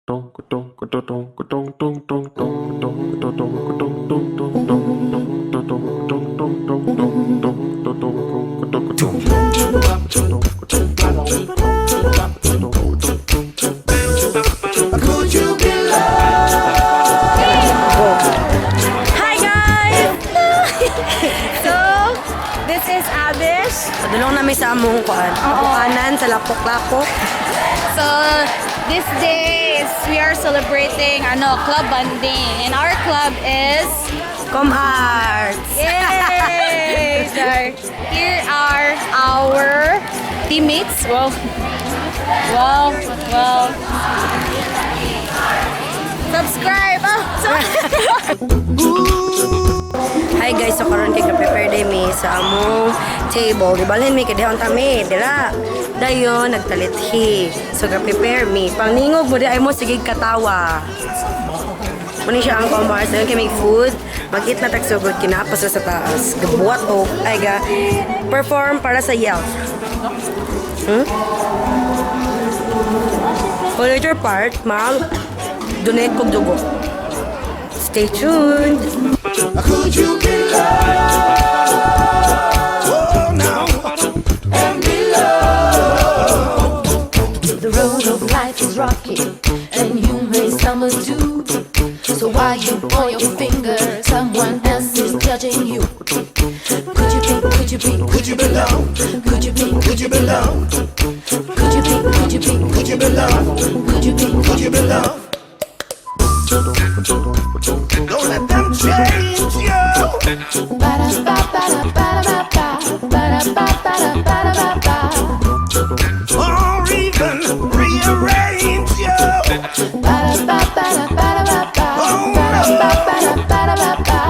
Padulong namin sa among kuanan sa lapok-lapok. So, these days, we are celebrating club bonding. And our club is... Arts! Yay! So, here are our teammates. Well. Subscribe! Hi guys, so karon kay prepare day mi sa among table. Gibalhin mi kay dihon tami, dira. Dayon nagtalithi. So prepare mi. Pangningog mo di ay mo sige katawa. Muni siya ang commerce, dayon kay make food. Mag-eat na tagsugod kinapos sa taas. Gabuhat o ay ga perform para sa Yelp. For later part, donate kog dugo. Stay tuned. Could you be loved? Oh, now and be loved. The road of life is rocky, and you may stumble too. So why you point your finger? Someone else is judging you. Could you belong? Could you belong? Could you belong? Could you belong? Could you belong? Could you belong? Don't let them change you, or even rearrange you. Oh no!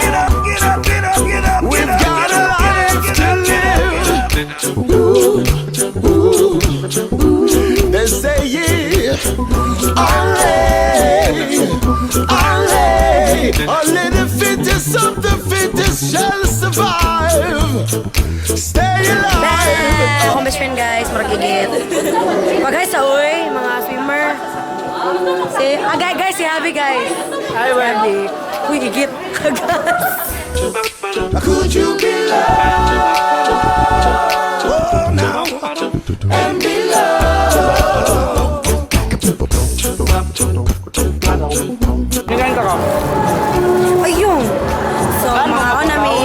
Get up, get up, get up, get up. We've got a life to live. They say a little fittest of the fittest shall survive. Stay alive. Akong best friend guys, maragigit. Pagay sa uy, mga swimmer. Guys, si Abby guys. Hi, Abby. Uy, igit. Could you be loved? Oh, now and be loved. Ayun. So, mga onami,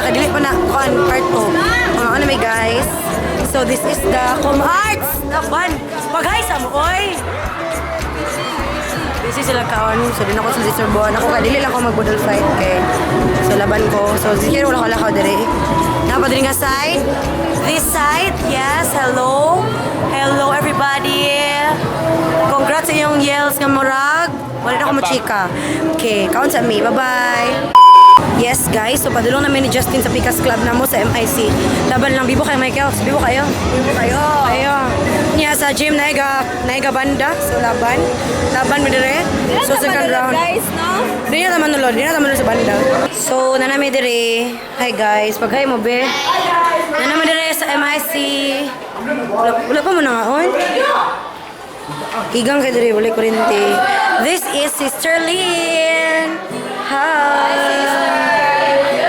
kadili pa na, part 2. Mga onami guys. So, this is the arts. Laban. Paghay sa mo, oy. Busy sila kaon. So, din ako sa Liserboan. Ako kadili lang ako mag-budol fight kay. So, laban ko. So, sige, wala ko lakaw diri. Napadiri nga side. This side, yes, hello. Hello, everybody. Congrats sa iyong yells nga morag. Wala na ako machika. Okay, kaon sa me. Bye-bye. Yes, guys. So, padulong namin ni Justine sa Picas Club na mo sa MIC. Laban lang. Bibo kayo, Michael. Bibo kayo. Bibo kayo. Ayo. Niya sa gym, naiga banda. So, laban. Laban mo dire. So, second round. Guys, no? Di na naman nulod sa banda. So, nanami dire. Hi, guys. Pag-hi mo, be. Nanami dire sa MIC. Wala pa mo na ngaon? Higang kayo dire. Wala kurinti. This is Sister Lynn. Hi!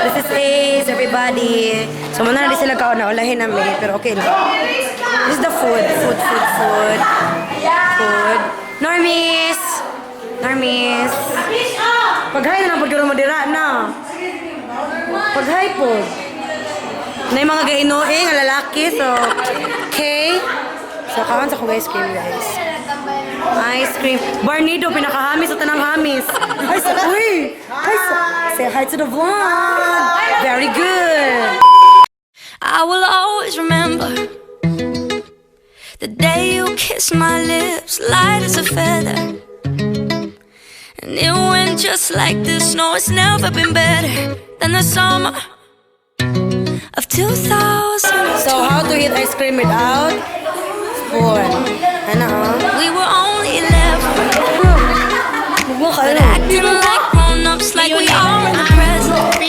This is Ace, everybody. So, muna na di sila kaon na ulahin namin. Pero okay lang. This is the food. Food. Normies! Pag-hi na lang pagkaro mo dira na. Pag-hi po. Na yung mga gainoing, lalaki. So, okay. So, kaon sa kong ice cream, guys. Ice cream. Barnido, pinakahamis o tanang hamis. Hi, uy! Say hi to the vlog. Very good. I will always remember the day you kissed my lips, light as a feather. And it went just like this. No, it's never been better than the summer of 2000. So, how to eat ice cream without spoon? Ano? We were only 11, but acting like grown-ups, like we are in the present.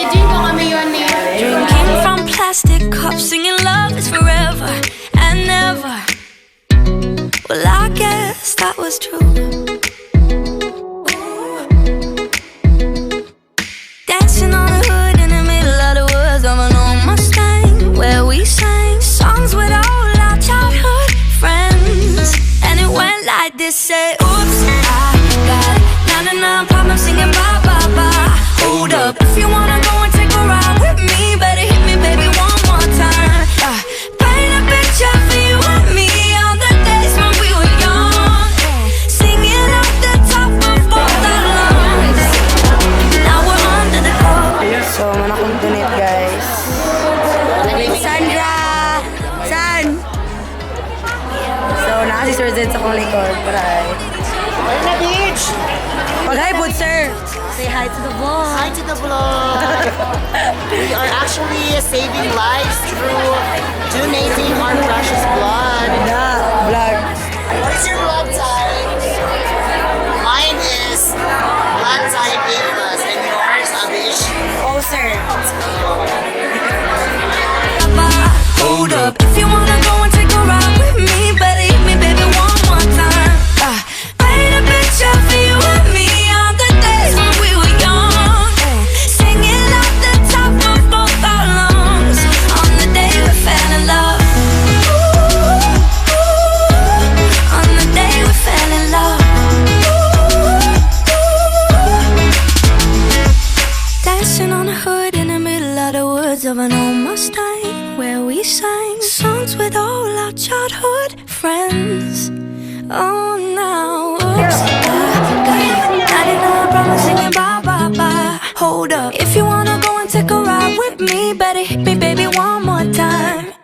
Drinking from plastic cups, singing love is forever and never. Well, I guess that was true. say, oops, I got 99 problems singing bye, bye, bye. Hold up, if you wanna go and take a ride with me, better hit me, baby, one more time. Paint a picture for you and me on the days when we were young, singing off the top of both our lungs. Now we're under the cover. So, manakong donate, guys. Sandra! San? So, naka si Sir Zed sa kong likod. Paray. Wala na, bitch! Pag-hi, good sir! Say hi to the vlog. Hi to the vlog! We are actually saving lives through donating our precious blood. Vlog. What is your blood type? Mine is blood type A+, and yours, Abish? Oh, sir. Hold up, if you wanna go and take a ride with me, better hit me, baby, one more time. Paint a picture for you and me on the days when we were young, singing off the top of both our lungs on the day we fell in love. On the day we fell in love. Dancing on a hood in the middle of the woods of an old Mustang, where we sang songs with all our childhood friends. Oh, now, oops, I did not promise singing bye, bye, bye. Hold up, if you wanna go and take a ride with me, better hit me, baby, one more time.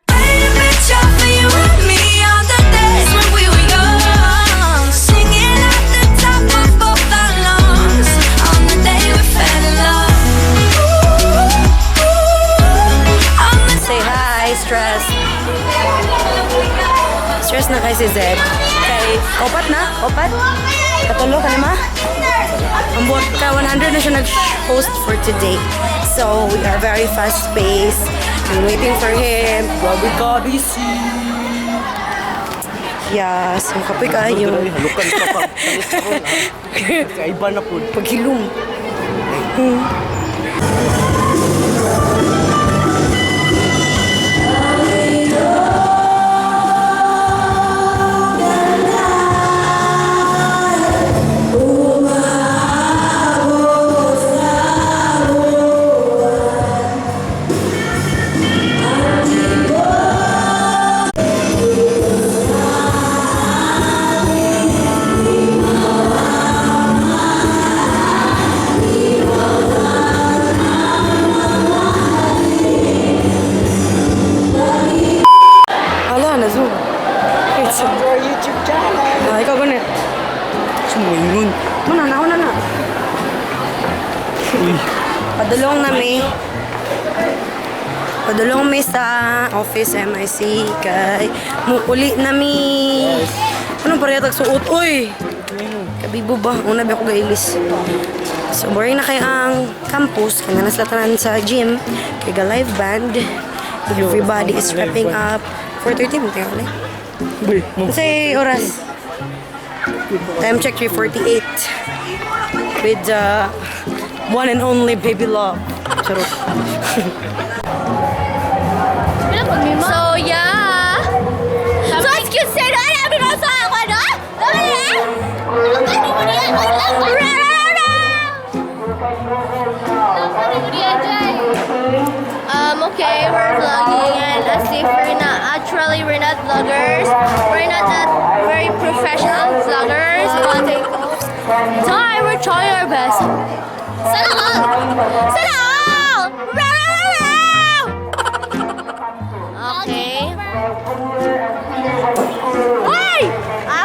Paint a picture for you and me on the days when we were young, singing at the top of both our lungs on the day we fell in love. Say hi, stress. Stress na kay si Zed. Kay, opat na? Opat? Katulo ka naman? Ang buhat ka, 100 na siya nag-host for today. So, we are very fast-paced. I'm waiting for him. Grabe ka, busy. Yes, ang kapoy kayo. Halukan ka pa. Kaiba na po. Paghilom. Your YouTube channel. Ikaw ganit. Sumungun. Muna na. Padulong mi sa office MIC kay muuli na mi. Anong pareha tagsuot? Uy! Kabibo ba? Una ba ako gailis? So, boring na kay ang campus. Kaya naslatanan sa gym. Kaya ga live band. Everybody is wrapping up. 4:30 mo tayo ulit. Kasi oras. Time check 3:48. With the one and only baby love. Charot. So, yeah. So, excuse me, I mean, also, ako, no? Okay, we're vlogging, and as if we're not vloggers. We're not that very professional vloggers. Tine, we're trying our best. Sana all! Okay. Uy!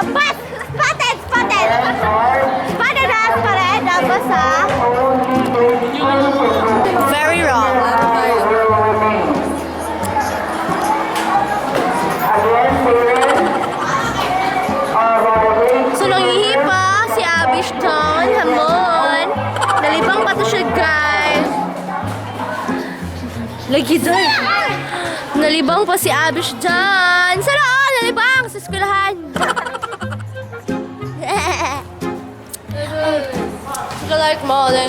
Spotted! Spotted us pa rin. Tapos very wrong. So, nanghihipa si Abish doon. Hamon. Nalibang pa to siya, guys. Lagi doon. Nalibang pa si Abish dyan. Sana all, nalibang sa eskwelahan. Like Marley.